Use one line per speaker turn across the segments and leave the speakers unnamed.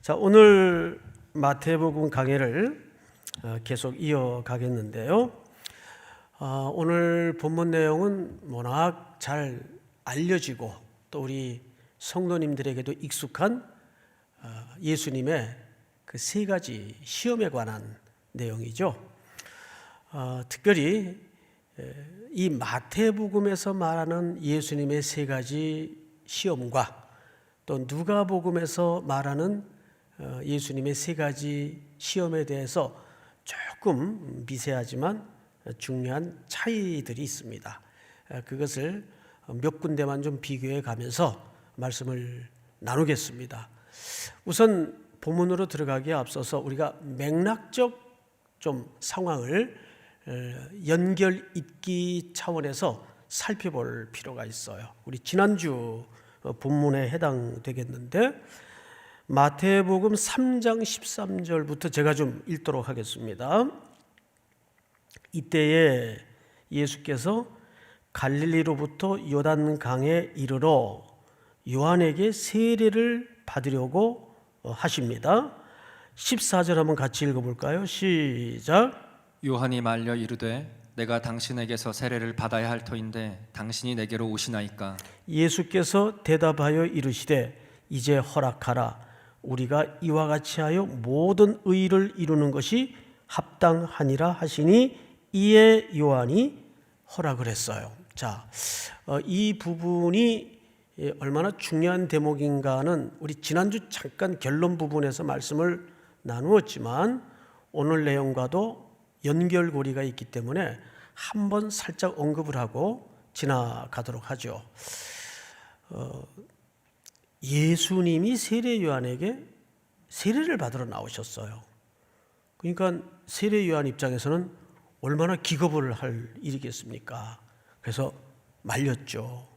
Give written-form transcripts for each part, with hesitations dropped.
자, 오늘 마태복음 강해를 계속 이어가겠는데요. 오늘 본문 내용은 워낙 잘 알려지고 또 우리 성도님들에게도 익숙한 예수님의 그 세 가지 시험에 관한 내용이죠. 특별히 이 마태복음에서 말하는 예수님의 세 가지 시험과 또 누가복음에서 말하는 예수님의 세 가지 시험에 대해서 조금 미세하지만 중요한 차이들이 있습니다. 그것을 몇 군데만 좀 비교해 가면서 말씀을 나누겠습니다. 우선 본문으로 들어가기에 앞서서 우리가 맥락적 좀 상황을 연결 잇기 차원에서 살펴볼 필요가 있어요. 우리 지난주 본문에 해당되겠는데 마태복음 3장 13절부터 제가 좀 읽도록 하겠습니다. 이때에 예수께서 갈릴리로부터 요단강에 이르러 요한에게 세례를 받으려고 하십니다. 14절 한번 같이 읽어볼까요? 시작.
요한이 말려 이르되 내가 당신에게서 세례를 받아야 할 터인데 당신이 내게로 오시나이까?
예수께서 대답하여 이르시되 이제 허락하라. 우리가 이와 같이 하여 모든 의를 이루는 것이 합당하니라 하시니 이에 요한이 허락을 했어요. 자, 이 부분이 얼마나 중요한 대목인가는 우리 지난주 잠깐 결론 부분에서 말씀을 나누었지만 오늘 내용과도 연결고리가 있기 때문에 한번 살짝 언급을 하고 지나가도록 하죠. 예수님이 세례 요한에게 세례를 받으러 나오셨어요. 그러니까 세례 요한 입장에서는 얼마나 기겁을 할 일이겠습니까? 그래서 말렸죠.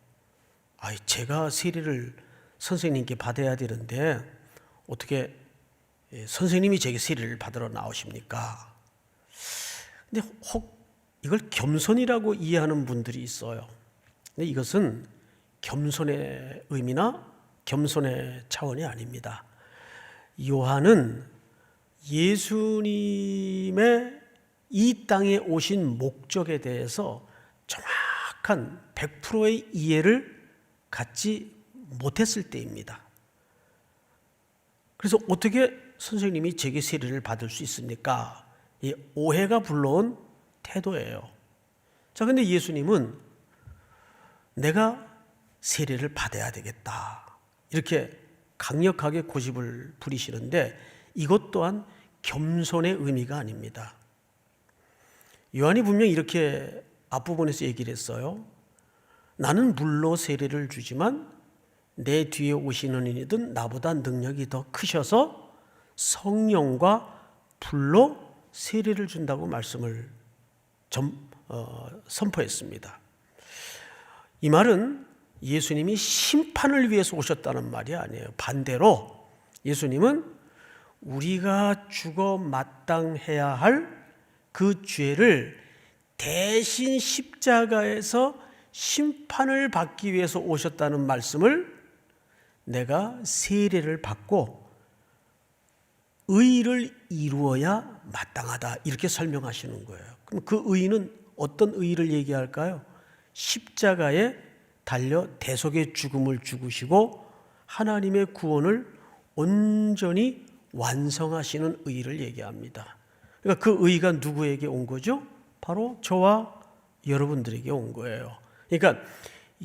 제가 세례를 선생님께 받아야 되는데 어떻게 선생님이 제게 세례를 받으러 나오십니까? 근데 혹 이걸 겸손이라고 이해하는 분들이 있어요. 근데 이것은 겸손의 의미나 겸손의 차원이 아닙니다. 요한은 예수님의 이 땅에 오신 목적에 대해서 정확한 100%의 이해를 갖지 못했을 때입니다. 그래서 어떻게 선생님이 제게 세례를 받을 수 있습니까? 이 오해가 불러온 태도예요. 자, 근데 예수님은 내가 세례를 받아야 되겠다, 이렇게 강력하게 고집을 부리시는데 이것 또한 겸손의 의미가 아닙니다. 요한이 분명히 이렇게 앞부분에서 얘기를 했어요. 나는 물로 세례를 주지만 내 뒤에 오시는 이는 나보다 능력이 더 크셔서 성령과 불로 세례를 준다고 말씀을 선포했습니다. 이 말은 예수님이 심판을 위해서 오셨다는 말이 아니에요. 반대로 예수님은 우리가 죽어 마땅해야 할 그 죄를 대신 십자가에서 심판을 받기 위해서 오셨다는 말씀을 내가 세례를 받고 의를 이루어야 마땅하다, 이렇게 설명하시는 거예요. 그럼 그 의는 어떤 의를 얘기할까요? 십자가에 달려 대속의 죽음을 죽으시고 하나님의 구원을 온전히 완성하시는 의를 얘기합니다. 그러니까 그 의가 누구에게 온 거죠? 바로 저와 여러분들에게 온 거예요. 그러니까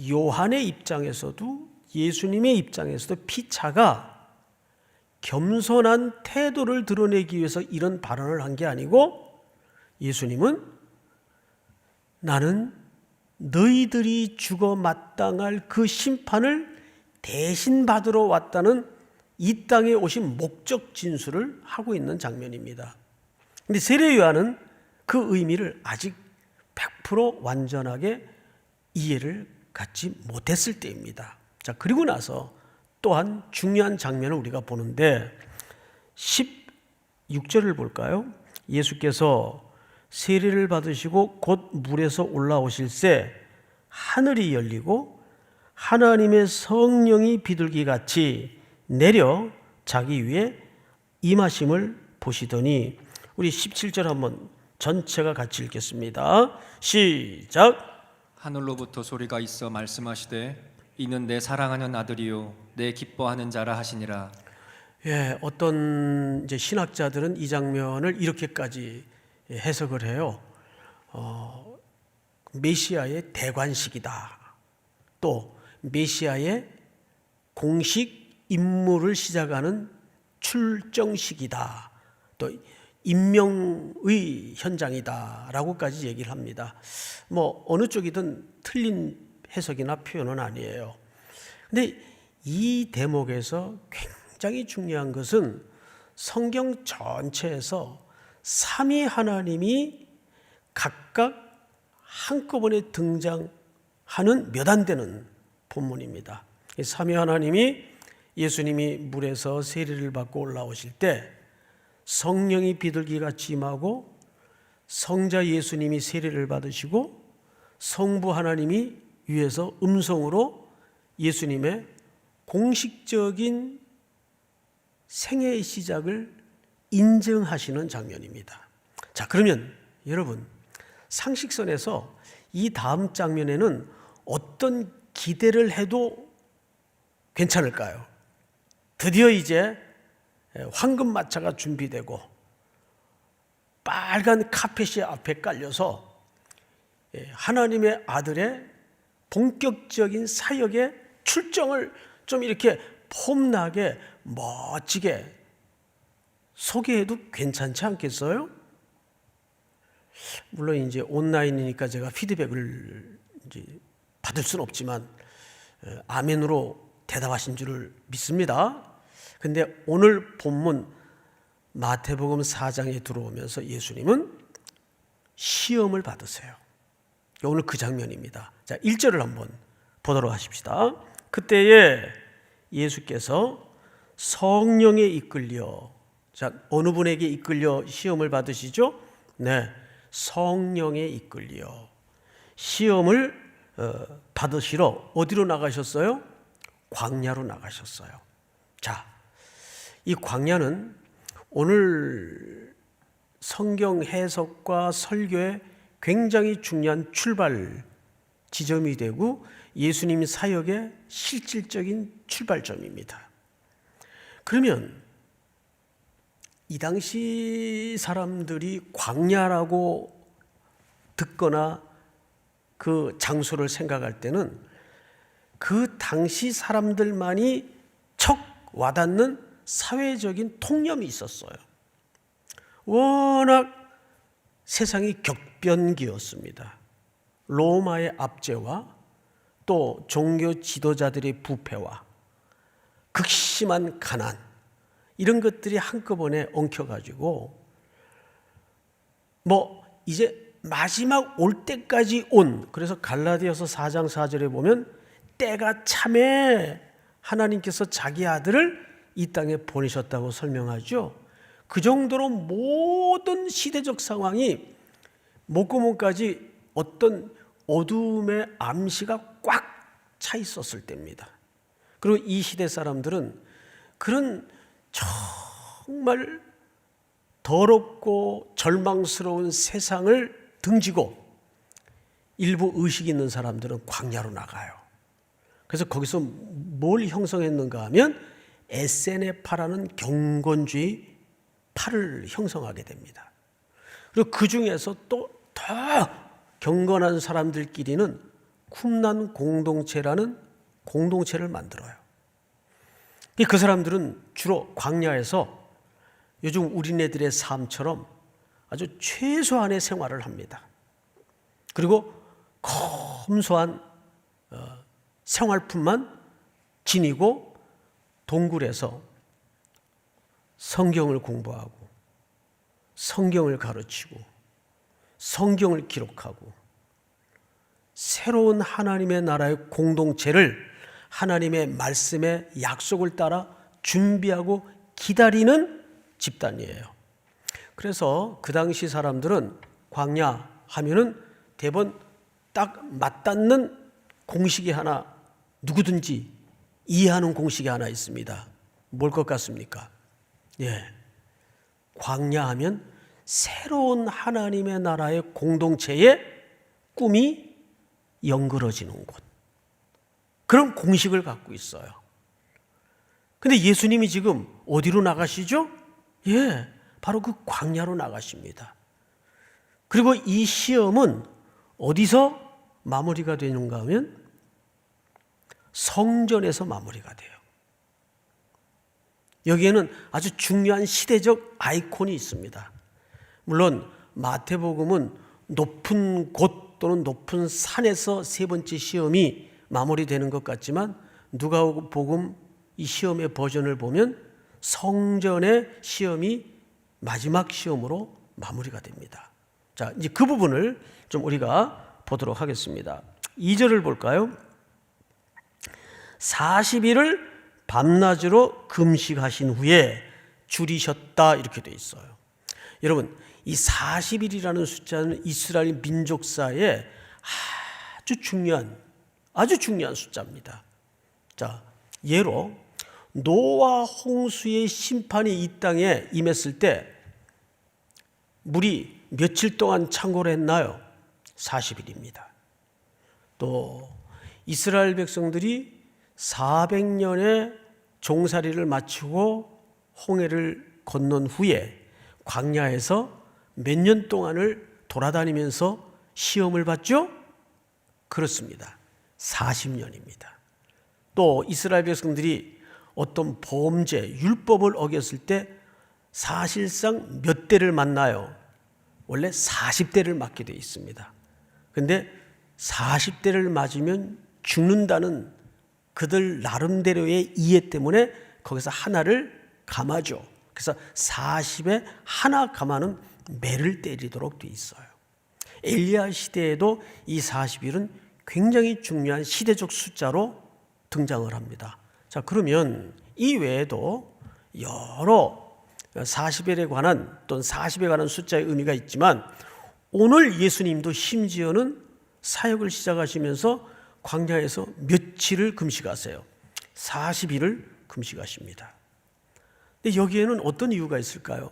요한의 입장에서도 예수님의 입장에서도 피차가 겸손한 태도를 드러내기 위해서 이런 발언을 한 게 아니고 예수님은 나는 너희들이 죽어 마땅할 그 심판을 대신 받으러 왔다는 이 땅에 오신 목적 진술을 하고 있는 장면입니다. 그런데 세례 요한은 그 의미를 아직 100% 완전하게 이해를 갖지 못했을 때입니다. 자, 그리고 나서 또한 중요한 장면을 우리가 보는데 16절을 볼까요? 예수께서 세례를 받으시고 곧 물에서 올라오실새 하늘이 열리고 하나님의 성령이 비둘기같이 내려 자기 위에 임하심을 보시더니 우리 17절 한번 전체가 같이 읽겠습니다. 시작.
하늘로부터 소리가 있어 말씀하시되 이는 내 사랑하는 아들이요 내 기뻐하는 자라 하시니라.
예, 어떤 이제 신학자들은 이 장면을 이렇게까지 해석을 해요. 메시아의 대관식이다. 또 메시아의 공식 임무를 시작하는 출정식이다. 또 임명의 현장이다라고까지 얘기를 합니다. 뭐 어느 쪽이든 틀린 해석이나 표현은 아니에요. 근데 이 대목에서 굉장히 중요한 것은 성경 전체에서 삼위 하나님이 각각 한꺼번에 등장하는 몇 안 되는 본문입니다. 삼위 하나님이 예수님이 물에서 세례를 받고 올라오실 때 성령이 비둘기같이 임하고 성자 예수님이 세례를 받으시고 성부 하나님이 위에서 음성으로 예수님의 공식적인 생애의 시작을 인정하시는 장면입니다. 자, 그러면 여러분 상식선에서 이 다음 장면에는 어떤 기대를 해도 괜찮을까요? 드디어 이제 황금마차가 준비되고 빨간 카펫이 앞에 깔려서 하나님의 아들의 본격적인 사역의 출정을 좀 이렇게 폼나게 멋지게 소개해도 괜찮지 않겠어요? 물론 이제 온라인이니까 제가 피드백을 이제 받을 수는 없지만 아멘으로 대답하신 줄을 믿습니다. 근데 오늘 본문 마태복음 4장에 들어오면서 예수님은 시험을 받으세요. 오늘 그 장면입니다. 자, 1절을 한번 보도록 하십시다. 그때에 예수께서 성령에 이끌려, 자, 어느 분에게 이끌려 시험을 받으시죠? 네, 성령에 이끌려 시험을 받으시러 어디로 나가셨어요? 광야로 나가셨어요. 자, 이 광야는 오늘 성경 해석과 설교에 굉장히 중요한 출발 지점이 되고 예수님 사역의 실질적인 출발점입니다. 그러면 이 당시 사람들이 광야라고 듣거나 그 장소를 생각할 때는 그 당시 사람들만이 척 와닿는 사회적인 통념이 있었어요. 워낙 세상이 격변기였습니다. 로마의 압제와 또 종교 지도자들의 부패와 극심한 가난, 이런 것들이 한꺼번에 엉켜가지고 뭐 이제 마지막 올 때까지 온, 그래서 갈라디아서 4장 4절에 보면 때가 참에 하나님께서 자기 아들을 이 땅에 보내셨다고 설명하죠. 그 정도로 모든 시대적 상황이 목구멍까지 어떤 어둠의 암시가 꽉 차 있었을 때입니다. 그리고 이 시대 사람들은 그런 정말 더럽고 절망스러운 세상을 등지고 일부 의식 있는 사람들은 광야로 나가요. 그래서 거기서 뭘 형성했는가 하면 에세네파라는 경건주의 파를 형성하게 됩니다. 그리고 그 중에서 또 더 경건한 사람들끼리는 쿰란 공동체라는 공동체를 만들어요. 그 사람들은 주로 광야에서 요즘 우리네들의 삶처럼 아주 최소한의 생활을 합니다. 그리고 검소한 생활품만 지니고 동굴에서 성경을 공부하고 성경을 가르치고 성경을 기록하고 새로운 하나님의 나라의 공동체를 하나님의 말씀의 약속을 따라 준비하고 기다리는 집단이에요. 그래서 그 당시 사람들은 광야 하면은 대부분 딱 맞닿는 공식이 하나, 누구든지 이해하는 공식이 하나 있습니다. 뭘 것 같습니까? 예, 광야하면 새로운 하나님의 나라의 공동체의 꿈이 연그러지는 곳, 그런 공식을 갖고 있어요. 근데 예수님이 지금 어디로 나가시죠? 예, 바로 그 광야로 나가십니다. 그리고 이 시험은 어디서 마무리가 되는가 하면 성전에서 마무리가 돼요. 여기에는 아주 중요한 시대적 아이콘이 있습니다. 물론 마태복음은 높은 곳 또는 높은 산에서 세 번째 시험이 마무리되는 것 같지만 누가복음 이 시험의 버전을 보면 성전의 시험이 마지막 시험으로 마무리가 됩니다. 자, 이제 그 부분을 좀 우리가 보도록 하겠습니다. 2절을 볼까요? 40일을 밤낮으로 금식하신 후에 줄이셨다, 이렇게 되어 있어요. 여러분, 이 40일이라는 숫자는 이스라엘 민족사에 아주 중요한 숫자입니다. 자, 예로 노아 홍수의 심판이 이 땅에 임했을 때 물이 며칠 동안 창고를 했나요? 40일입니다. 또 이스라엘 백성들이 400년의 종살이를 마치고 홍해를 건넌 후에 광야에서 몇 년 동안을 돌아다니면서 시험을 받죠? 그렇습니다. 40년입니다. 또 이스라엘 백성들이 어떤 범죄, 율법을 어겼을 때 사실상 몇 대를 맞나요? 원래 40대를 맞게 되어 있습니다. 그런데 40대를 맞으면 죽는다는 그들 나름대로의 이해 때문에 거기서 하나를 감아줘. 그래서 40에 하나 감아는 매를 때리도록 되어 있어요. 엘리야 시대에도 이 40일은 굉장히 중요한 시대적 숫자로 등장을 합니다. 자, 그러면 이 외에도 여러 40일에 관한 또는 40에 관한 숫자의 의미가 있지만 오늘 예수님도 심지어는 사역을 시작하시면서 광야에서 며칠을 금식하세요. 40일을 금식하십니다. 근데 여기에는 어떤 이유가 있을까요?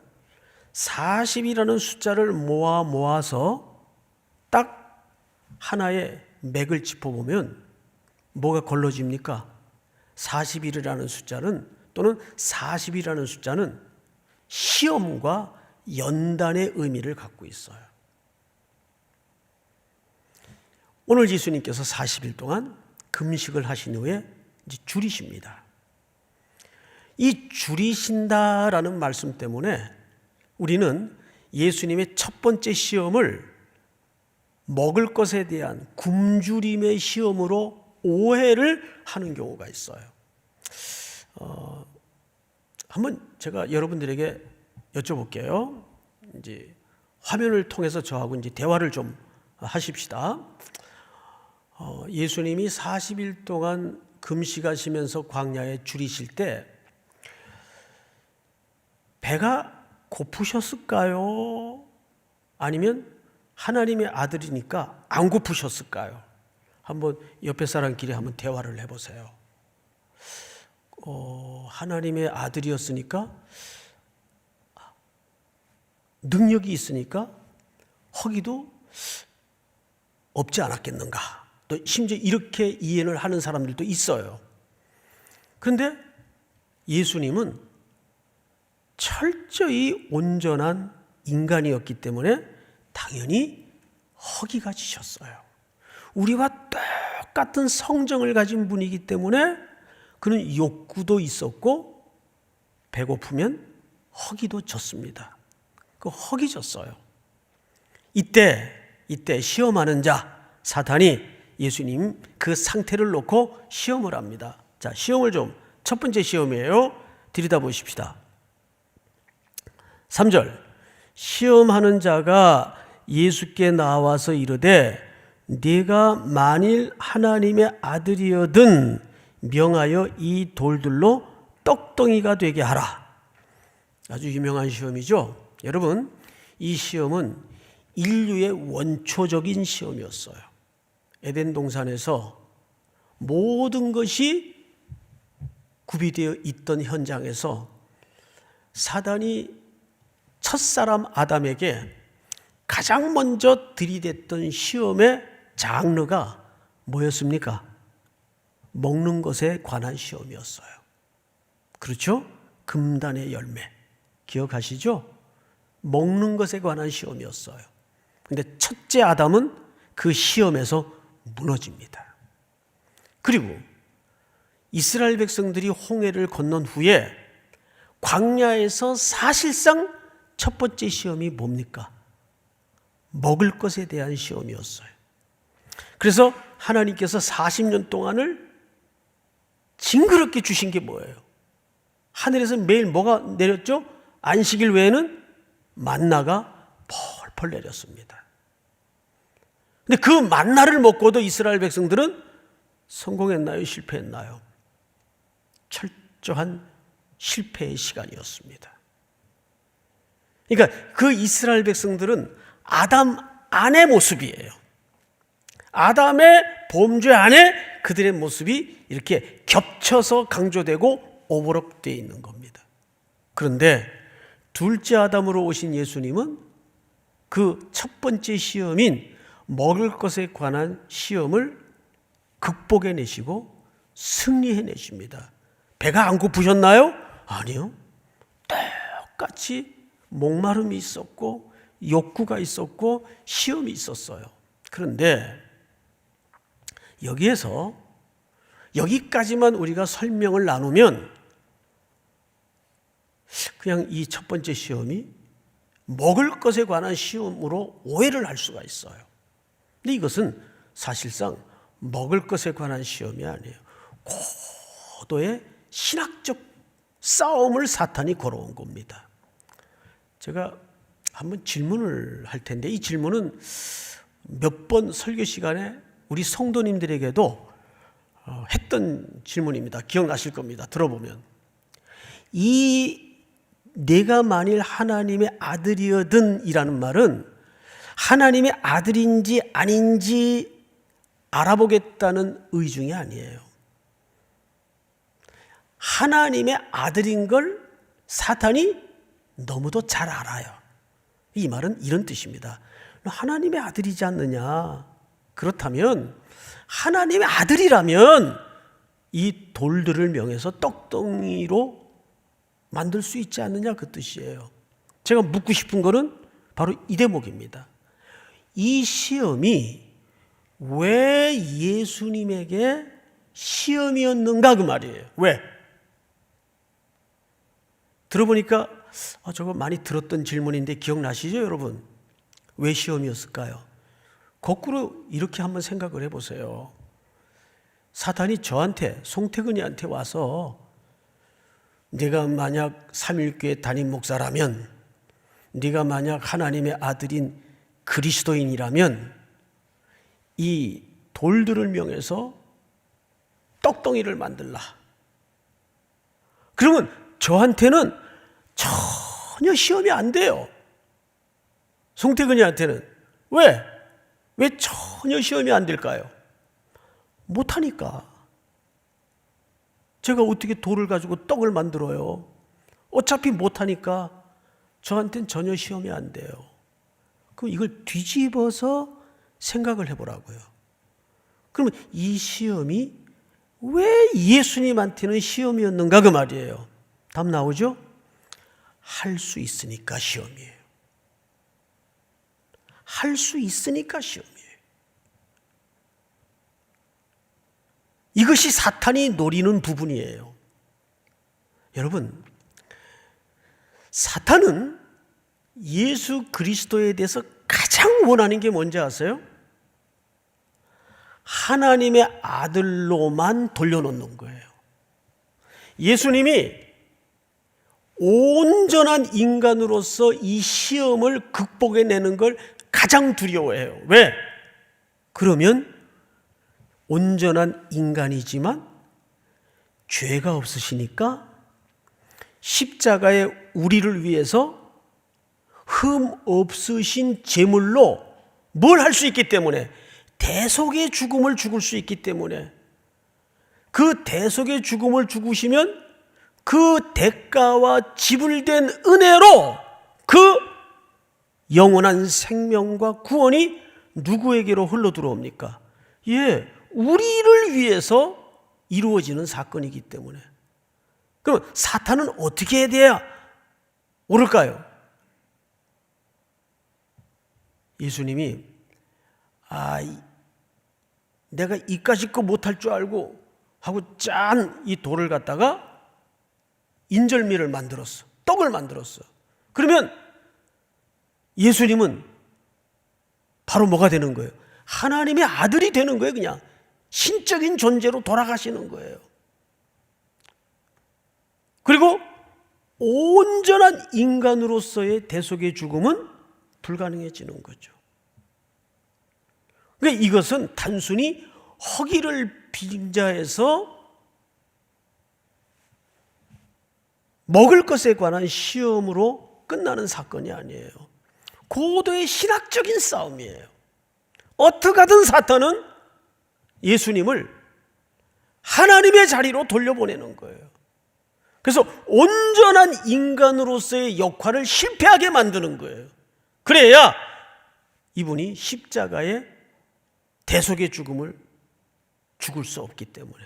40이라는 숫자를 모아서 딱 하나의 맥을 짚어보면 뭐가 걸러집니까? 40일이라는 숫자는 또는 40이라는 숫자는 시험과 연단의 의미를 갖고 있어요. 오늘 예수님께서 40일 동안 금식을 하신 후에 이제 줄이십니다. 이 줄이신다라는 말씀 때문에 우리는 예수님의 첫 번째 시험을 먹을 것에 대한 굶주림의 시험으로 오해를 하는 경우가 있어요. 한번 제가 여러분들에게 여쭤볼게요. 이제 화면을 통해서 저하고 이제 대화를 좀 하십시다. 예수님이 40일 동안 금식하시면서 광야에 줄이실 때 배가 고프셨을까요? 아니면 하나님의 아들이니까 안 고프셨을까요? 한번 옆에 사람끼리 한번 대화를 해보세요. 하나님의 아들이었으니까 능력이 있으니까 허기도 없지 않았겠는가? 또 심지어 이렇게 이해를 하는 사람들도 있어요. 그런데 예수님은 철저히 온전한 인간이었기 때문에 당연히 허기가 지셨어요. 우리와 똑같은 성정을 가진 분이기 때문에 그는 욕구도 있었고 배고프면 허기도 졌습니다. 그 허기 졌어요. 이때 시험하는 자 사탄이 예수님 그 상태를 놓고 시험을 합니다. 자, 시험을 좀 첫 번째 시험이에요. 들여다보십시다. 3절 시험하는 자가 예수께 나와서 이르되 네가 만일 하나님의 아들이여든 명하여 이 돌들로 떡덩이가 되게 하라. 아주 유명한 시험이죠. 여러분, 이 시험은 인류의 원초적인 시험이었어요. 에덴 동산에서 모든 것이 구비되어 있던 현장에서 사단이 첫사람 아담에게 가장 먼저 들이댔던 시험의 장르가 뭐였습니까? 먹는 것에 관한 시험이었어요. 그렇죠? 금단의 열매. 기억하시죠? 먹는 것에 관한 시험이었어요. 근데 첫째 아담은 그 시험에서 무너집니다. 그리고 이스라엘 백성들이 홍해를 건넌 후에 광야에서 사실상 첫 번째 시험이 뭡니까? 먹을 것에 대한 시험이었어요. 그래서 하나님께서 40년 동안을 징그럽게 주신 게 뭐예요? 하늘에서 매일 뭐가 내렸죠? 안식일 외에는 만나가 펄펄 내렸습니다. 근데 그 만나를 먹고도 이스라엘 백성들은 성공했나요? 실패했나요? 철저한 실패의 시간이었습니다. 그러니까 그 이스라엘 백성들은 아담 안의 모습이에요. 아담의 범죄 안에 그들의 모습이 이렇게 겹쳐서 강조되고 오버랩되어 있는 겁니다. 그런데 둘째 아담으로 오신 예수님은 그 첫 번째 시험인 먹을 것에 관한 시험을 극복해내시고 승리해내십니다. 배가 안 고프셨나요? 아니요. 똑같이 목마름이 있었고 욕구가 있었고 시험이 있었어요. 그런데 여기까지만 우리가 설명을 나누면 그냥 이 첫 번째 시험이 먹을 것에 관한 시험으로 오해를 할 수가 있어요. 근데 이것은 사실상 먹을 것에 관한 시험이 아니에요. 고도의 신학적 싸움을 사탄이 걸어온 겁니다. 제가 한번 질문을 할 텐데 이 질문은 몇 번 설교 시간에 우리 성도님들에게도 했던 질문입니다. 기억나실 겁니다. 들어보면 내가 만일 하나님의 아들이거든 이라는 말은 하나님의 아들인지 아닌지 알아보겠다는 의중이 아니에요. 하나님의 아들인 걸 사탄이 너무도 잘 알아요. 이 말은 이런 뜻입니다. 하나님의 아들이지 않느냐? 그렇다면 하나님의 아들이라면 이 돌들을 명해서 떡덩이로 만들 수 있지 않느냐 그 뜻이에요. 제가 묻고 싶은 거는 바로 이 대목입니다. 이 시험이 왜 예수님에게 시험이었는가 그 말이에요. 왜? 들어보니까 저거 많이 들었던 질문인데 기억나시죠 여러분? 왜 시험이었을까요? 거꾸로 이렇게 한번 생각을 해보세요. 사탄이 저한테 송태근이한테 와서 네가 만약 삼일교회 담임 목사라면 네가 만약 하나님의 아들인 그리스도인이라면 이 돌들을 명해서 떡덩이를 만들라. 그러면 저한테는 전혀 시험이 안 돼요. 송태근이한테는. 왜? 왜 전혀 시험이 안 될까요? 못하니까. 제가 어떻게 돌을 가지고 떡을 만들어요? 어차피 못하니까 저한테는 전혀 시험이 안 돼요. 그럼 이걸 뒤집어서 생각을 해보라고요. 그러면 이 시험이 왜 예수님한테는 시험이었는가 그 말이에요. 답 나오죠? 할 수 있으니까 시험이에요. 할 수 있으니까 시험이에요. 이것이 사탄이 노리는 부분이에요. 여러분, 사탄은 예수 그리스도에 대해서 가장 원하는 게 뭔지 아세요? 하나님의 아들로만 돌려놓는 거예요. 예수님이 온전한 인간으로서 이 시험을 극복해내는 걸 가장 두려워해요. 왜? 그러면 온전한 인간이지만 죄가 없으시니까 십자가에 우리를 위해서 흠 없으신 제물로 뭘 할 수 있기 때문에 대속의 죽음을 죽을 수 있기 때문에 그 대속의 죽음을 죽으시면 그 대가와 지불된 은혜로 그 영원한 생명과 구원이 누구에게로 흘러 들어옵니까? 예, 우리를 위해서 이루어지는 사건이기 때문에. 그럼 사탄은 어떻게 해야 오를까요? 예수님이 내가 이까짓 거 못할 줄 알고 하고 짠 이 돌을 갖다가 인절미를 만들었어. 떡을 만들었어. 그러면 예수님은 바로 뭐가 되는 거예요? 하나님의 아들이 되는 거예요. 그냥 신적인 존재로 돌아가시는 거예요. 그리고 온전한 인간으로서의 대속의 죽음은 불가능해지는 거죠. 그러니까 이것은 단순히 허기를 빙자해서 먹을 것에 관한 시험으로 끝나는 사건이 아니에요. 고도의 신학적인 싸움이에요. 어떻게 하든 사탄은 예수님을 하나님의 자리로 돌려보내는 거예요. 그래서 온전한 인간으로서의 역할을 실패하게 만드는 거예요. 그래야 이분이 십자가의 대속의 죽음을 죽을 수 없기 때문에.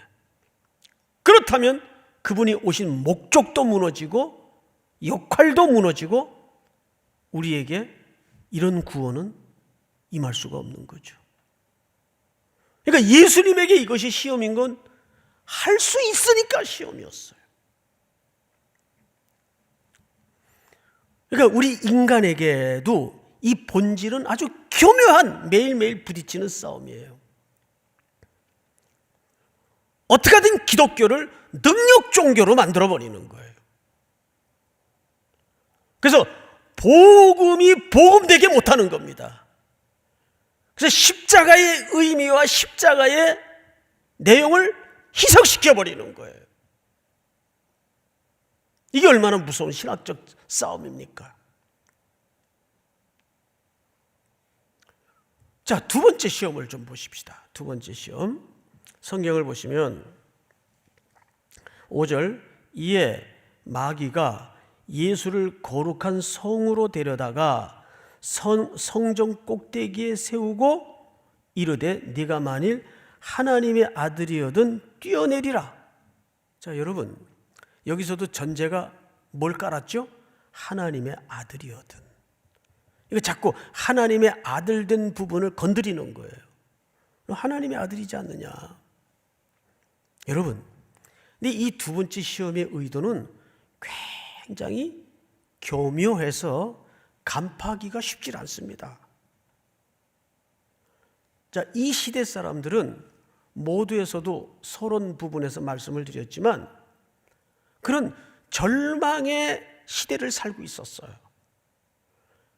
그렇다면 그분이 오신 목적도 무너지고 역할도 무너지고 우리에게 이런 구원은 임할 수가 없는 거죠. 그러니까 예수님에게 이것이 시험인 건 할 수 있으니까 시험이었어요. 그러니까 우리 인간에게도 이 본질은 아주 교묘한 매일매일 부딪히는 싸움이에요. 어떻게든 기독교를 능력 종교로 만들어버리는 거예요. 그래서 복음이 복음되게 못하는 겁니다. 그래서 십자가의 의미와 십자가의 내용을 희석시켜버리는 거예요. 이게 얼마나 무서운 신학적 싸움입니까? 자, 두 번째 시험을 좀 보십시다. 두 번째 시험. 성경을 보시면 5절, 이에 마귀가 예수를 거룩한 성으로 데려다가 성전 꼭대기에 세우고 이르되 네가 만일 하나님의 아들이거든 뛰어내리라. 자, 여러분, 여기서도 전제가 뭘 깔았죠? 하나님의 아들이거든. 이거 자꾸 하나님의 아들 된 부분을 건드리는 거예요. 하나님의 아들이지 않느냐. 여러분, 근데 이 두 번째 시험의 의도는 굉장히 교묘해서 간파하기가 쉽지 않습니다. 자, 이 시대 사람들은 모두에서도 서론 부분에서 말씀을 드렸지만 그런 절망의 시대를 살고 있었어요.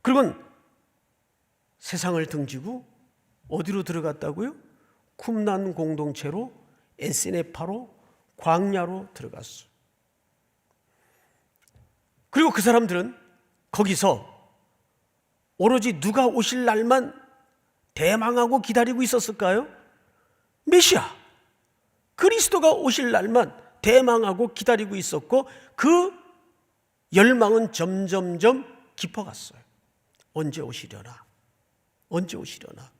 그리고 세상을 등지고 어디로 들어갔다고요? 쿰난 공동체로 에스네파로 광야로 들어갔어요. 그리고 그 사람들은 거기서 오로지 누가 오실 날만 대망하고 기다리고 있었을까요? 메시아, 그리스도가 오실 날만 대망하고 기다리고 있었고 그 열망은 점점점 깊어갔어요. 언제 오시려나? 언제 오시려나?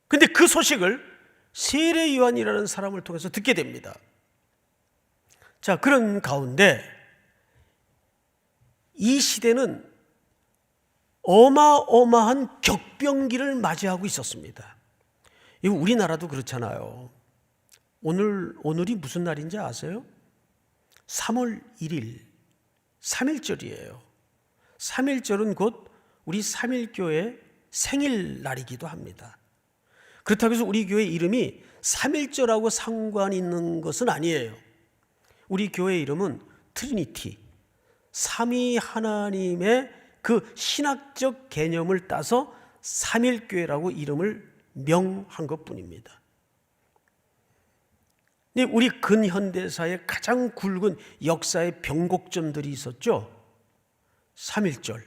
근데 그 소식을 세례 요한이라는 사람을 통해서 듣게 됩니다. 자, 그런 가운데 이 시대는 어마어마한 격변기를 맞이하고 있었습니다. 이거 우리나라도 그렇잖아요. 오늘이 무슨 날인지 아세요? 3월 1일 3.1절이에요. 3.1절은 곧 우리 3.1교회 생일날이기도 합니다. 그렇다고 해서 우리 교회 이름이 3.1절하고 상관이 있는 것은 아니에요. 우리 교회 이름은 트리니티, 삼위 하나님의 그 신학적 개념을 따서 3.1교회라고 이름을 명한 것뿐입니다. 우리 근현대사의 가장 굵은 역사의 변곡점들이 있었죠. 3.1절,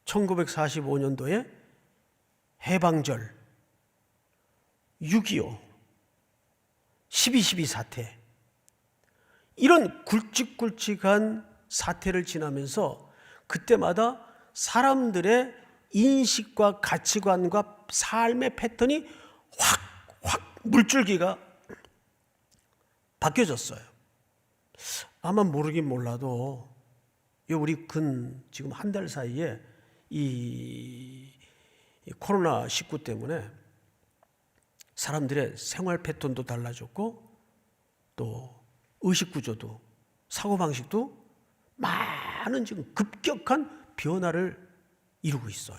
1945년도에 해방절, 6.25, 12.12 사태, 이런 굵직굵직한 사태를 지나면서 그때마다 사람들의 인식과 가치관과 삶의 패턴이 확 물줄기가 바뀌어졌어요. 아마 모르긴 몰라도 우리 지금 한 달 사이에 이 코로나19 때문에 사람들의 생활 패턴도 달라졌고 또 의식 구조도 사고방식도 많은 지금 급격한 변화를 이루고 있어요.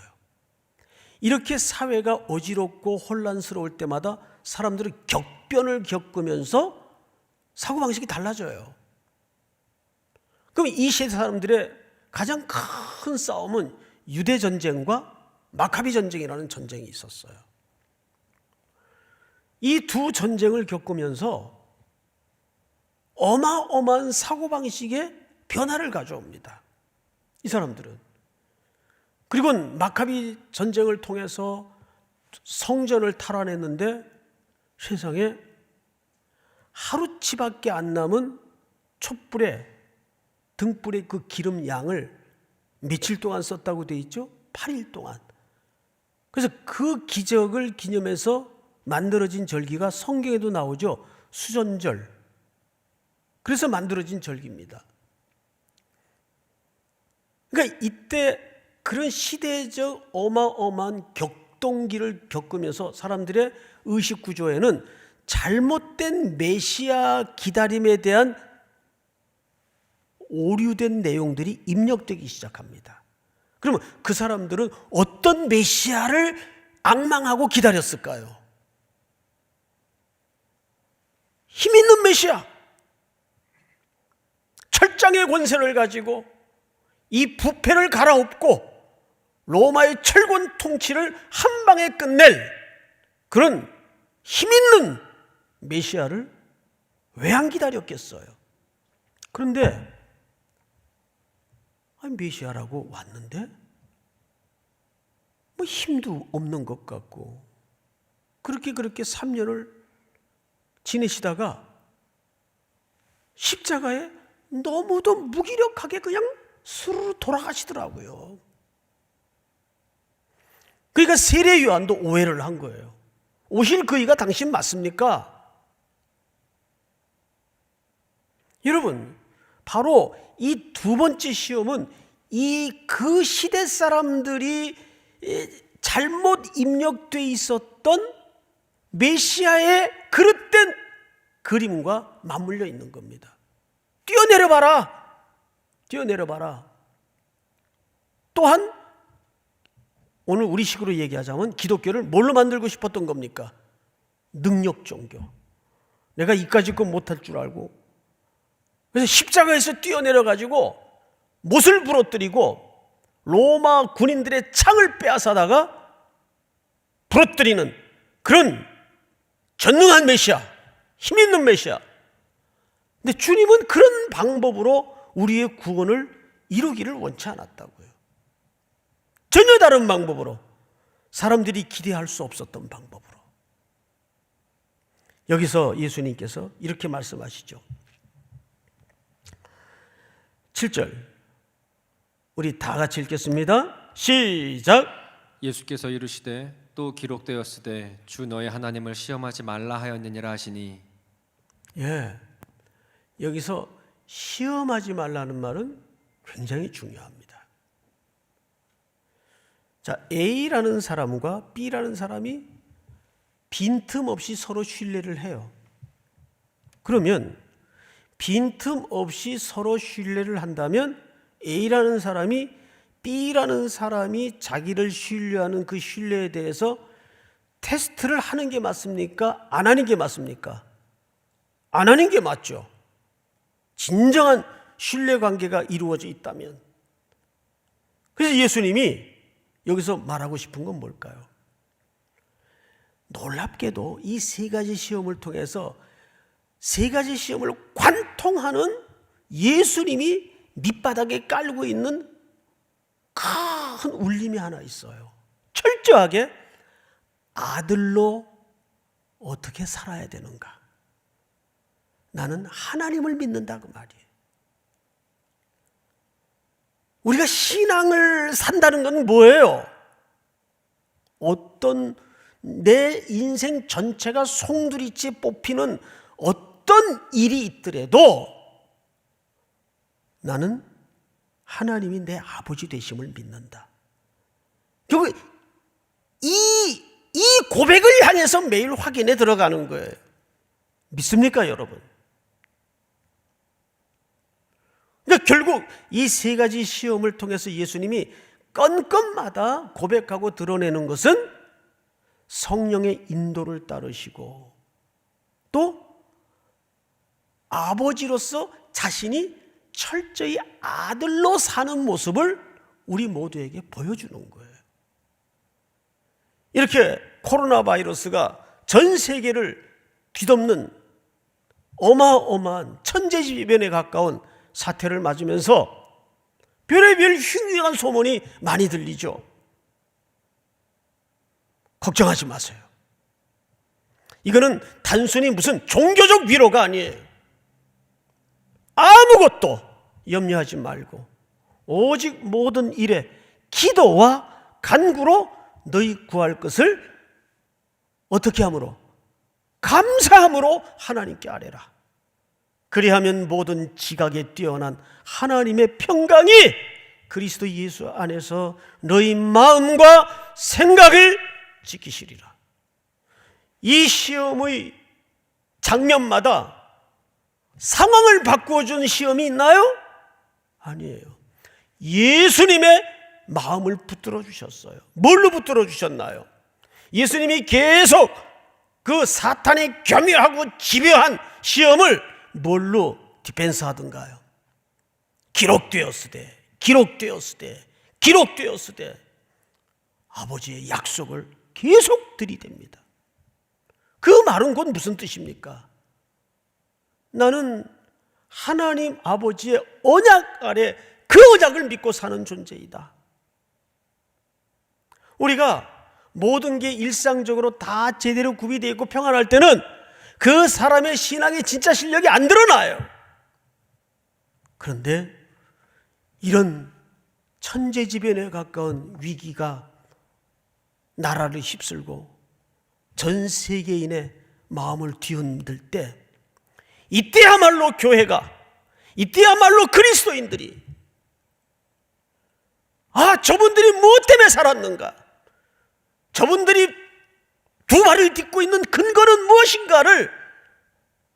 이렇게 사회가 어지럽고 혼란스러울 때마다 사람들은 격변을 겪으면서 사고방식이 달라져요. 그럼 이 시대 사람들의 가장 큰 싸움은 유대전쟁과 마카비 전쟁이라는 전쟁이 있었어요. 이 두 전쟁을 겪으면서 어마어마한 사고방식의 변화를 가져옵니다. 이 사람들은. 그리고 마카비 전쟁을 통해서 성전을 탈환했는데 세상에 하루치밖에 안 남은 촛불에 등불에 그 기름 양을 며칠 동안 썼다고 돼 있죠? 8일 동안. 그래서 그 기적을 기념해서 만들어진 절기가 성경에도 나오죠. 수전절. 그래서 만들어진 절기입니다. 그러니까 이때 그런 시대적 어마어마한 격동기를 겪으면서 사람들의 의식 구조에는 잘못된 메시아 기다림에 대한 오류된 내용들이 입력되기 시작합니다. 그러면 그 사람들은 어떤 메시아를 앙망하고 기다렸을까요? 힘 있는 메시아, 철장의 권세를 가지고 이 부패를 갈아엎고 로마의 철권 통치를 한 방에 끝낼 그런 힘 있는 메시아를 왜 안 기다렸겠어요? 그런데 메시아라고 왔는데 뭐 힘도 없는 것 같고 그렇게 3년을 지내시다가 십자가에 너무도 무기력하게 그냥 스르르 돌아가시더라고요. 그러니까 세례 요한도 오해를 한 거예요. 오실 그이가 당신 맞습니까? 여러분, 바로 이 두 번째 시험은 그 시대 사람들이 잘못 입력돼 있었던 메시아의 그릇된 그림과 맞물려 있는 겁니다. 뛰어내려봐라. 또한 오늘 우리식으로 얘기하자면 기독교를 뭘로 만들고 싶었던 겁니까? 능력 종교. 내가 이까짓 건 못할 줄 알고 그래서 십자가에서 뛰어내려가지고 못을 부러뜨리고 로마 군인들의 창을 빼앗아다가 부러뜨리는 그런 전능한 메시아, 힘 있는 메시아. 근데 주님은 그런 방법으로 우리의 구원을 이루기를 원치 않았다고요. 전혀 다른 방법으로, 사람들이 기대할 수 없었던 방법으로. 여기서 예수님께서 이렇게 말씀하시죠. 7절 우리 다 같이 읽겠습니다. 시작.
예수께서 이르시되 또 기록되었으되 주 너의 하나님을 시험하지 말라 하였느니라 하시니.
여기서 시험하지 말라는 말은 굉장히 중요합니다. 자, A라는 사람과 B라는 사람이 빈틈없이 서로 신뢰를 해요. 그러면 빈틈없이 서로 신뢰를 한다면 A라는 사람이 B라는 사람이 자기를 신뢰하는 그 신뢰에 대해서 테스트를 하는 게 맞습니까? 안 하는 게 맞습니까? 안 하는 게 맞죠. 진정한 신뢰관계가 이루어져 있다면. 그래서 예수님이 여기서 말하고 싶은 건 뭘까요? 놀랍게도 이 세 가지 시험을 통해서 세 가지 시험을 관통하는 예수님이 밑바닥에 깔고 있는 큰 울림이 하나 있어요. 철저하게 아들로 어떻게 살아야 되는가? 나는 하나님을 믿는다 그 말이에요. 우리가 신앙을 산다는 건 뭐예요? 어떤 내 인생 전체가 송두리째 뽑히는 어떤 일이 있더라도 나는 하나님이 내 아버지 되심을 믿는다. 결국 이 고백을 향해서 매일 확인에 들어가는 거예요. 믿습니까, 여러분? 그러니까 결국 이 세 가지 시험을 통해서 예수님이 건건마다 고백하고 드러내는 것은 성령의 인도를 따르시고 또 아버지로서 자신이 철저히 아들로 사는 모습을 우리 모두에게 보여주는 거예요. 이렇게 코로나 바이러스가 전 세계를 뒤덮는 어마어마한 천재지변에 가까운 사태를 맞으면서 별의별 흉흉한 소문이 많이 들리죠. 걱정하지 마세요. 이거는 단순히 무슨 종교적 위로가 아니에요. 아무것도 염려하지 말고 오직 모든 일에 기도와 간구로 너희 구할 것을 어떻게 함으로? 감사함으로 하나님께 아뢰라. 그리하면 모든 지각에 뛰어난 하나님의 평강이 그리스도 예수 안에서 너희 마음과 생각을 지키시리라. 이 시험의 장면마다 상황을 바꾸어준 시험이 있나요? 아니에요. 예수님의 마음을 붙들어 주셨어요. 뭘로 붙들어 주셨나요? 예수님이 계속 그 사탄의 교묘하고 집요한 시험을 뭘로 디펜스 하던가요? 기록되었으되 아버지의 약속을 계속 들이댑니다. 그 말은 곧 무슨 뜻입니까? 나는 하나님 아버지의 언약 아래 그 언약을 믿고 사는 존재이다. 우리가 모든 게 일상적으로 다 제대로 구비되어 있고 평안할 때는 그 사람의 신앙의 진짜 실력이 안 드러나요. 그런데 이런 천재지변에 가까운 위기가 나라를 휩쓸고 전 세계인의 마음을 뒤흔들 때 이때야말로 교회가, 이때야말로 그리스도인들이 저분들이 무엇 때문에 살았는가? 저분들이 두 발을 딛고 있는 근거는 무엇인가를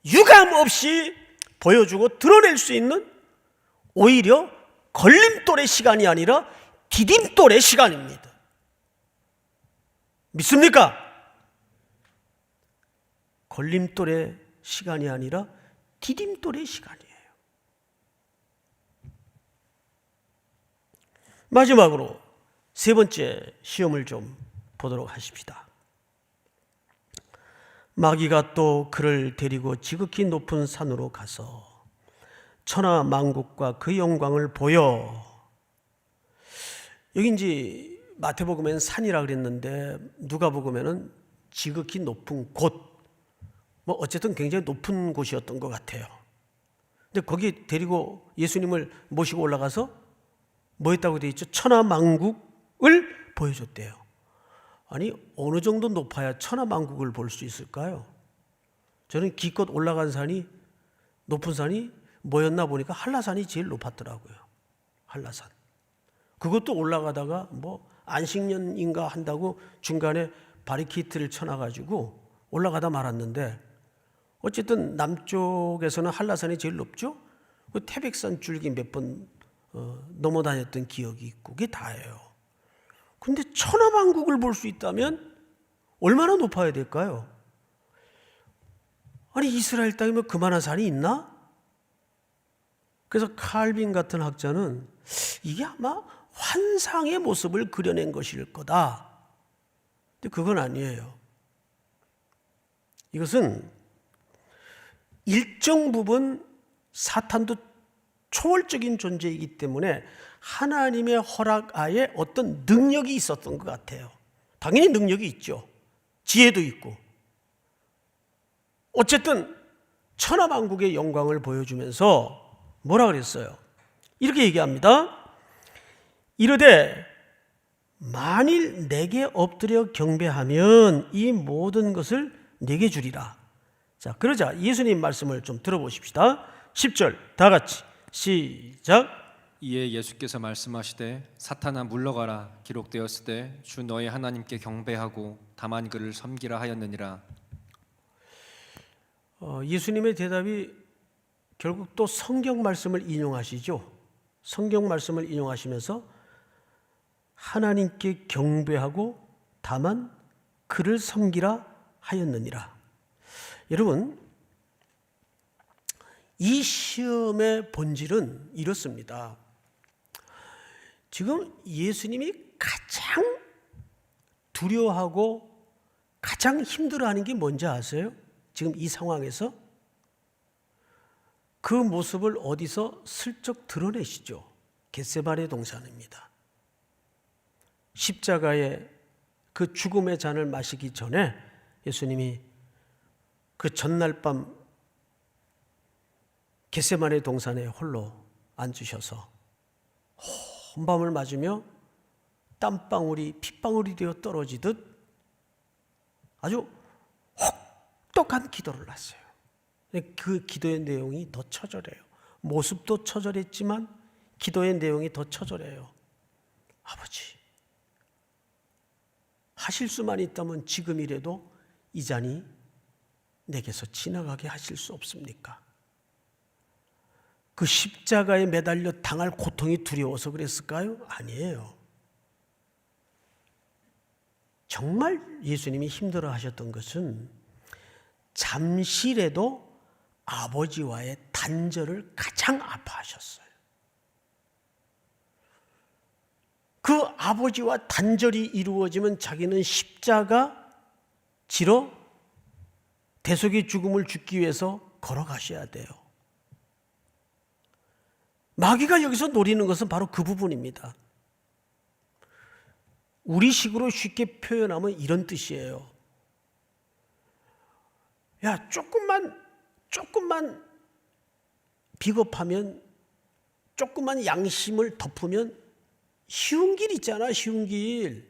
유감없이 보여주고 드러낼 수 있는 오히려 걸림돌의 시간이 아니라 디딤돌의 시간입니다. 믿습니까? 걸림돌의 시간이 아니라 디딤돌의 시간이에요. 마지막으로 세 번째 시험을 좀 보도록 하십시다. 마귀가 또 그를 데리고 지극히 높은 산으로 가서 천하 만국과 그 영광을 보여. 여기 이제 마태복음에는 산이라 그랬는데 누가복음에는 지극히 높은 곳, 어쨌든 굉장히 높은 곳이었던 것 같아요. 근데 거기 데리고 예수님을 모시고 올라가서 뭐 했다고 되어 있죠? 천하 만국을 보여줬대요. 아니, 어느 정도 높아야 천하 만국을 볼 수 있을까요? 저는 기껏 올라간 산이, 높은 산이 뭐였나 보니까 한라산이 제일 높았더라고요. 한라산. 그것도 올라가다가 안식년인가 한다고 중간에 바리케이트를 쳐놔가지고 올라가다 말았는데, 어쨌든 남쪽에서는 한라산이 제일 높죠. 그 태백산 줄기 몇 번 넘어 다녔던 기억이 있고 그게 다예요. 근데 천하만국을 볼 수 있다면 얼마나 높아야 될까요? 아니, 이스라엘 땅이면 그만한 산이 있나? 그래서 칼빈 같은 학자는 이게 아마 환상의 모습을 그려낸 것일 거다. 근데 그건 아니에요. 이것은 일정 부분 사탄도 초월적인 존재이기 때문에 하나님의 허락 하에 어떤 능력이 있었던 것 같아요. 당연히 능력이 있죠. 지혜도 있고. 어쨌든 천하만국의 영광을 보여주면서 뭐라 그랬어요? 이렇게 얘기합니다. 이르되 만일 내게 엎드려 경배하면 이 모든 것을 내게 주리라. 자, 그러자 예수님 말씀을 좀 들어보십시다. 10절 다 같이 시작.
이에 예수께서 말씀하시되 사탄아 물러가라 기록되었을 때 주 너의 하나님께 경배하고 다만 그를 섬기라 하였느니라.
예수님의 대답이 결국 또 성경 말씀을 인용하시죠. 성경 말씀을 인용하시면서 하나님께 경배하고 다만 그를 섬기라 하였느니라. 여러분, 이 시험의 본질은 이렇습니다. 지금 예수님이 가장 두려워하고 가장 힘들어하는 게 뭔지 아세요? 지금 이 상황에서 그 모습을 어디서 슬쩍 드러내시죠. 겟세마네 동산입니다. 십자가의 그 죽음의 잔을 마시기 전에 예수님이 그 전날 밤 겟세마네 동산에 홀로 앉으셔서 혼밤을 맞으며 땀방울이 핏방울이 되어 떨어지듯 아주 혹독한 기도를 했어요. 그 기도의 내용이 더 처절해요. 모습도 처절했지만 기도의 내용이 더 처절해요. 아버지, 하실 수만 있다면 지금이라도 이 잔이 내게서 지나가게 하실 수 없습니까? 그 십자가에 매달려 당할 고통이 두려워서 그랬을까요? 아니에요. 정말 예수님이 힘들어 하셨던 것은 잠시라도 아버지와의 단절을 가장 아파하셨어요. 그 아버지와 단절이 이루어지면 자기는 십자가 지러 대속의 죽음을 죽기 위해서 걸어가셔야 돼요. 마귀가 여기서 노리는 것은 바로 그 부분입니다. 우리식으로 쉽게 표현하면 이런 뜻이에요. 야, 조금만 비겁하면, 조금만 양심을 덮으면 쉬운 길 있잖아, 쉬운 길.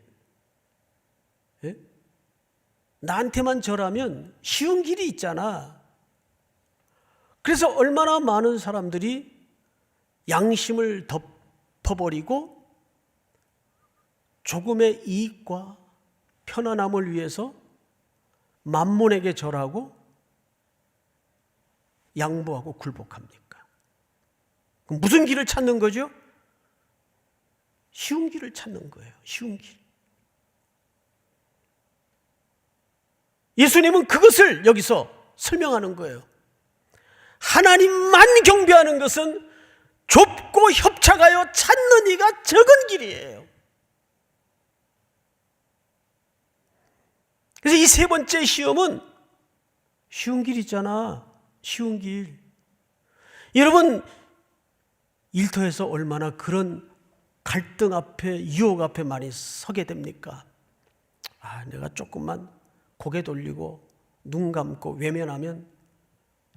예? 나한테만 절하면 쉬운 길이 있잖아. 그래서 얼마나 많은 사람들이 양심을 덮어버리고 조금의 이익과 편안함을 위해서 만몬에게 절하고 양보하고 굴복합니까? 그럼 무슨 길을 찾는 거죠? 쉬운 길을 찾는 거예요. 쉬운 길. 예수님은 그것을 여기서 설명하는 거예요. 하나님만 경배하는 것은 좁고 협착하여 찾는 이가 적은 길이에요. 그래서 이 세 번째 시험은 쉬운 길 있잖아. 쉬운 길. 여러분, 일터에서 얼마나 그런 갈등 앞에, 유혹 앞에 많이 서게 됩니까? 내가 조금만 고개 돌리고 눈 감고 외면하면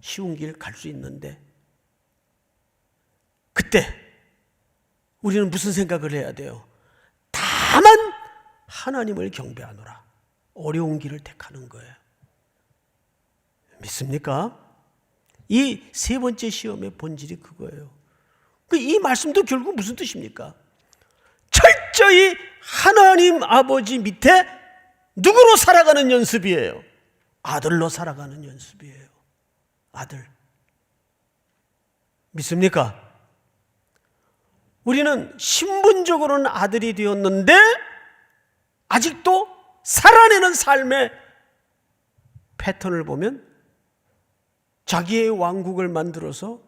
쉬운 길 갈 수 있는데, 그때 우리는 무슨 생각을 해야 돼요? 다만 하나님을 경배하노라. 어려운 길을 택하는 거예요. 믿습니까? 이 세 번째 시험의 본질이 그거예요. 이 말씀도 결국 무슨 뜻입니까? 철저히 하나님 아버지 밑에 누구로 살아가는 연습이에요? 아들로 살아가는 연습이에요. 아들. 믿습니까? 우리는 신분적으로는 아들이 되었는데 아직도 살아내는 삶의 패턴을 보면 자기의 왕국을 만들어서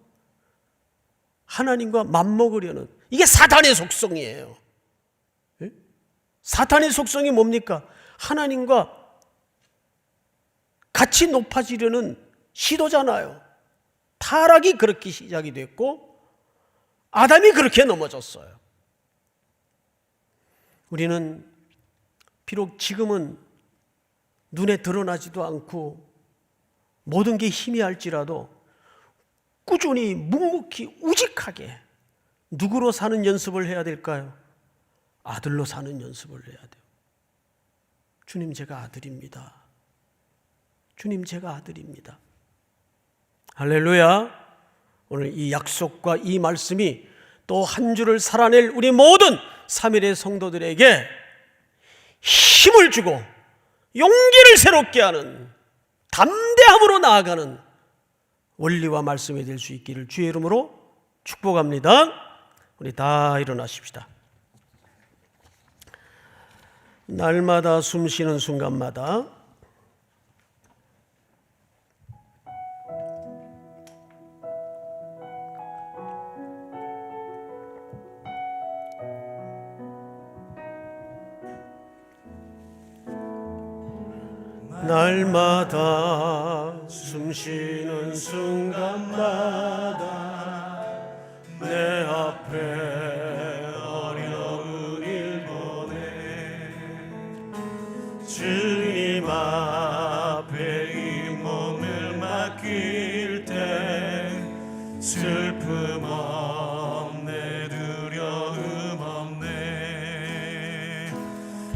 하나님과 맞먹으려는, 이게 사탄의 속성이에요. 사탄의 속성이 뭡니까? 하나님과 같이 높아지려는 시도잖아요. 타락이 그렇게 시작이 됐고 아담이 그렇게 넘어졌어요. 우리는 비록 지금은 눈에 드러나지도 않고 모든 게 희미할지라도 꾸준히 묵묵히 우직하게 누구로 사는 연습을 해야 될까요? 아들로 사는 연습을 해야 돼요. 주님, 제가 아들입니다. 주님, 제가 아들입니다. 할렐루야. 오늘 이 약속과 이 말씀이 또 한 주를 살아낼 우리 모든 3일의 성도들에게 힘을 주고 용기를 새롭게 하는, 담대함으로 나아가는 원리와 말씀이 될 수 있기를 주의 이름으로 축복합니다. 우리 다 일어나십시다. 날마다 숨쉬는 순간마다 날마다 숨쉬는 순간마다 내 앞에 어려운 일 보내 주님 앞에 이 몸을 맡길 때 슬픔 없네 두려움 없네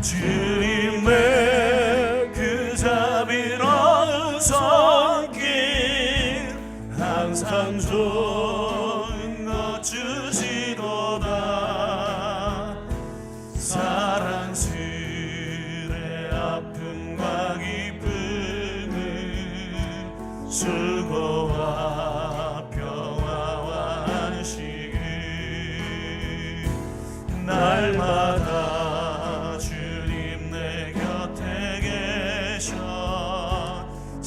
주님의 자비로운 손길 항상 좋은 것 주시도다 사랑스레 아픔과 기쁨을 수고와 평화와 안식을 날마다 주님 내 곁에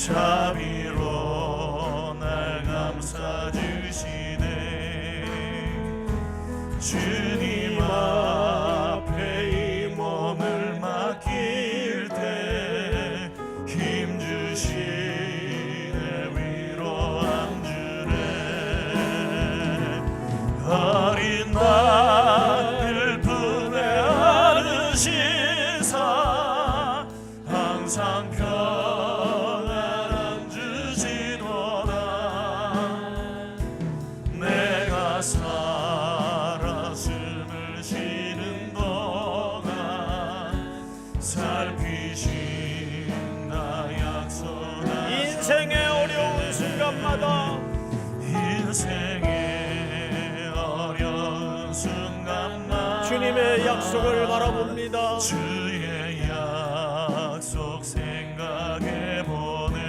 자비로 날 감싸주시네 주님 앞에 이 몸을 맡길 때 힘주시네 위로함 주네 어린 나를 품에 안으시사 항상 살아 숨을 쉬는 동안 살피신 나 약속한 인생의 어려운 순간마다 주님의 약속을 바라봅니다. 주의 약속 생각해 보네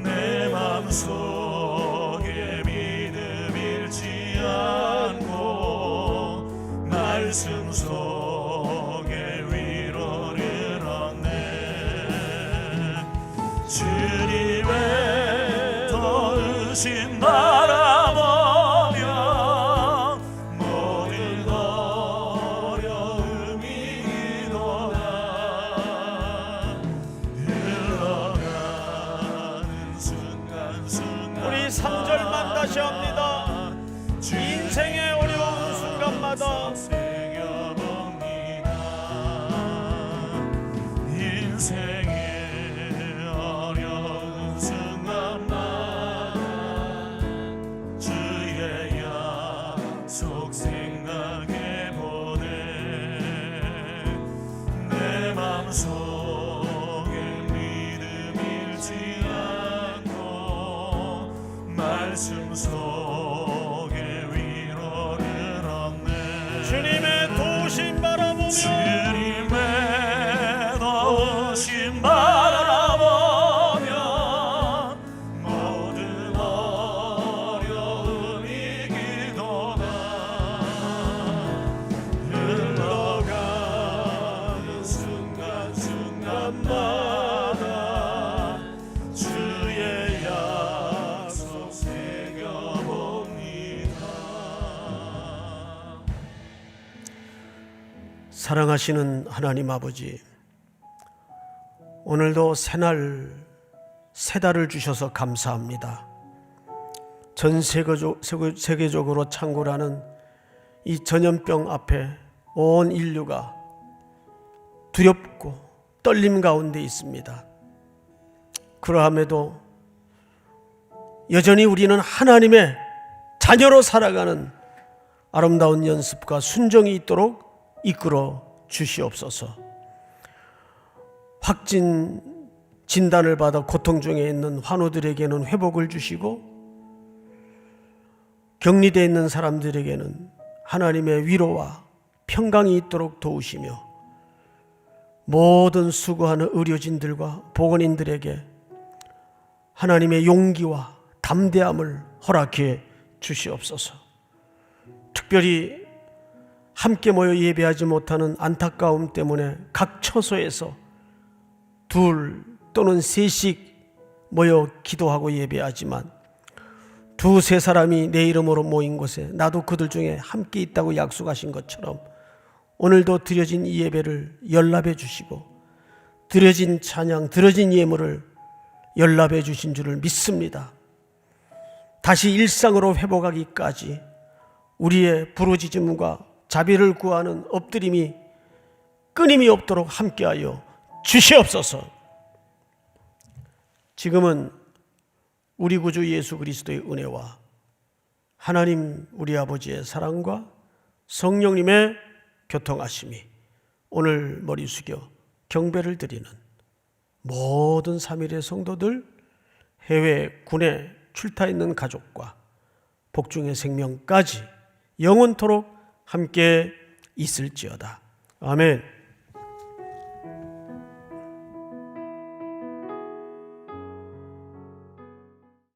내 맘속 말씀 속에 위로를 얻네 주님의 도우심 바라보며 모든 어려움이 이도다 흘러가는 순간순간 우리 3절만 다시 합니다. 인생의 어려운 순간마다 인생의 어려운 순간마다 주의 약속 생각해 보네 내 맘속에 믿음 잃지 않고 말씀 속에 위로를 얻네 주님의 도우심 바라보며 바라보며 모든 어려움이 기도다 흘러가는 순간순간마다 주의 약속 새겨봅니다. 사랑하시는 하나님 아버지, 오늘도 새날 새 달을 주셔서 감사합니다. 전 세계적으로 창궐하는 이 전염병 앞에 온 인류가 두렵고 떨림 가운데 있습니다. 그러함에도 여전히 우리는 하나님의 자녀로 살아가는 아름다운 연습과 순종이 있도록 이끌어 주시옵소서. 확진 진단을 받아 고통 중에 있는 환우들에게는 회복을 주시고, 격리되어 있는 사람들에게는 하나님의 위로와 평강이 있도록 도우시며, 모든 수고하는 의료진들과 보건인들에게 하나님의 용기와 담대함을 허락해 주시옵소서. 특별히 함께 모여 예배하지 못하는 안타까움 때문에 각 처소에서 둘 또는 셋씩 모여 기도하고 예배하지만, 두세 사람이 내 이름으로 모인 곳에 나도 그들 중에 함께 있다고 약속하신 것처럼 오늘도 드려진 이 예배를 연락해 주시고, 드려진 찬양, 드려진 예물을 연락해 주신 줄을 믿습니다. 다시 일상으로 회복하기까지 우리의 부르짖음과 자비를 구하는 엎드림이 끊임이 없도록 함께하여 주시옵소서. 지금은 우리 구주 예수 그리스도의 은혜와 하나님 우리 아버지의 사랑과 성령님의 교통하심이 오늘 머리 숙여 경배를 드리는 모든 3일의 성도들, 해외 군에 출타 있는 가족과 복중의 생명까지 영원토록 함께 있을지어다. 아멘.